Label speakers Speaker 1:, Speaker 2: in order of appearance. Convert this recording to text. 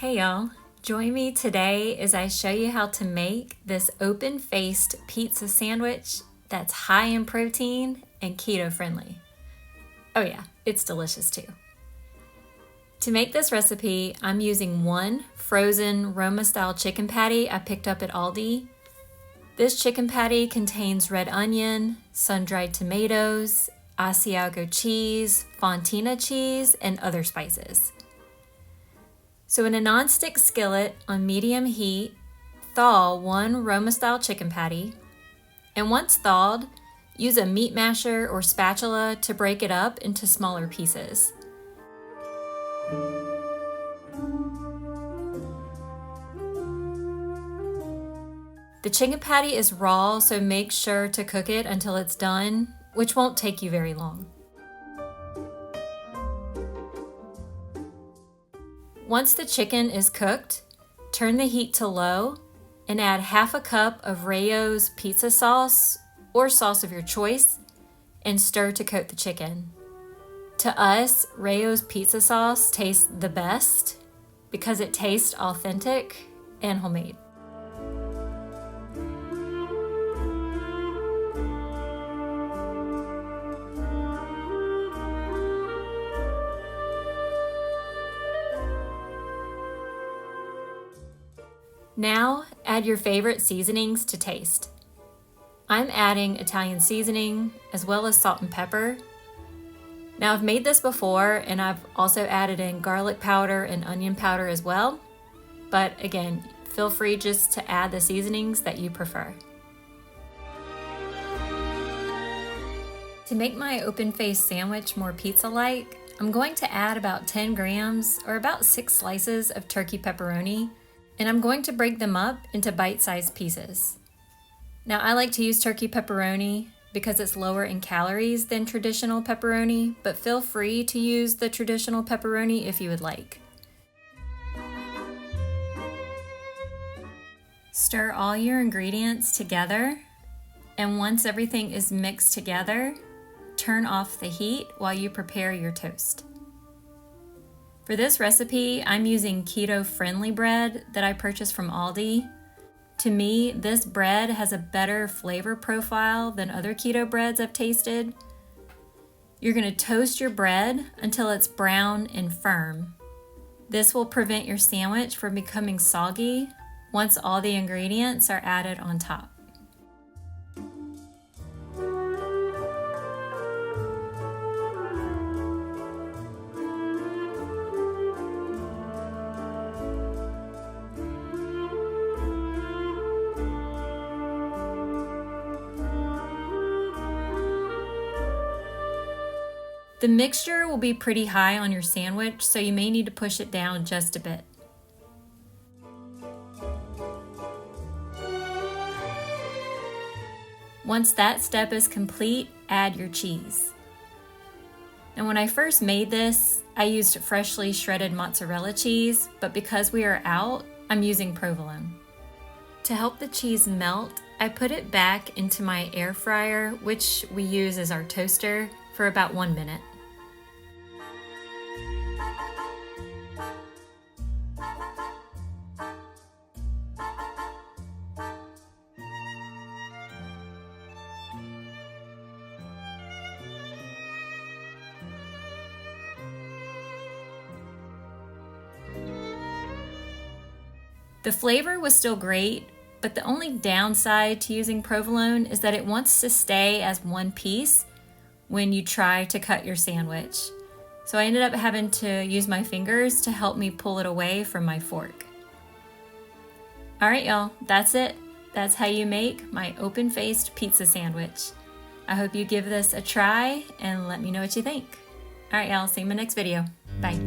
Speaker 1: Hey y'all, join me today as I show you how to make this open-faced pizza sandwich that's high in protein and keto-friendly. Oh yeah, it's delicious too. To make this recipe, I'm using one frozen Roma-style chicken patty I picked up at Aldi. This chicken patty contains red onion, sun-dried tomatoes, asiago cheese, fontina cheese, and other spices. So in a nonstick skillet on medium heat, thaw one Roma-style chicken patty, and once thawed, use a meat masher or spatula to break it up into smaller pieces. The chicken patty is raw, so make sure to cook it until it's done, which won't take you very long. Once the chicken is cooked, turn the heat to low and add half a cup of Rayo's pizza sauce or sauce of your choice and stir to coat the chicken. To us, Rayo's pizza sauce tastes the best because it tastes authentic and homemade. Now, add your favorite seasonings to taste. I'm adding Italian seasoning as well as salt and pepper. Now, I've made this before and I've also added in garlic powder and onion powder as well. But again, feel free just to add the seasonings that you prefer. To make my open-faced sandwich more pizza-like, I'm going to add about 10 grams or about 6 slices of turkey pepperoni. And I'm going to break them up into bite-sized pieces. Now, I like to use turkey pepperoni because it's lower in calories than traditional pepperoni, but feel free to use the traditional pepperoni if you would like. Stir all your ingredients together, and once everything is mixed together, turn off the heat while you prepare your toast. For this recipe, I'm using keto-friendly bread that I purchased from Aldi. To me, this bread has a better flavor profile than other keto breads I've tasted. You're going to toast your bread until it's brown and firm. This will prevent your sandwich from becoming soggy once all the ingredients are added on top. The mixture will be pretty high on your sandwich, so you may need to push it down just a bit. Once that step is complete, add your cheese. And when I first made this, I used freshly shredded mozzarella cheese, but because we are out, I'm using Provolone. To help the cheese melt, I put it back into my air fryer, which we use as our toaster, for about 1 minute. The flavor was still great, but the only downside to using Provolone is that it wants to stay as one piece when you try to cut your sandwich. So I ended up having to use my fingers to help me pull it away from my fork. All right, y'all, that's it. That's how you make my open-faced pizza sandwich. I hope you give this a try and let me know what you think. All right, y'all, see you in my next video. Bye.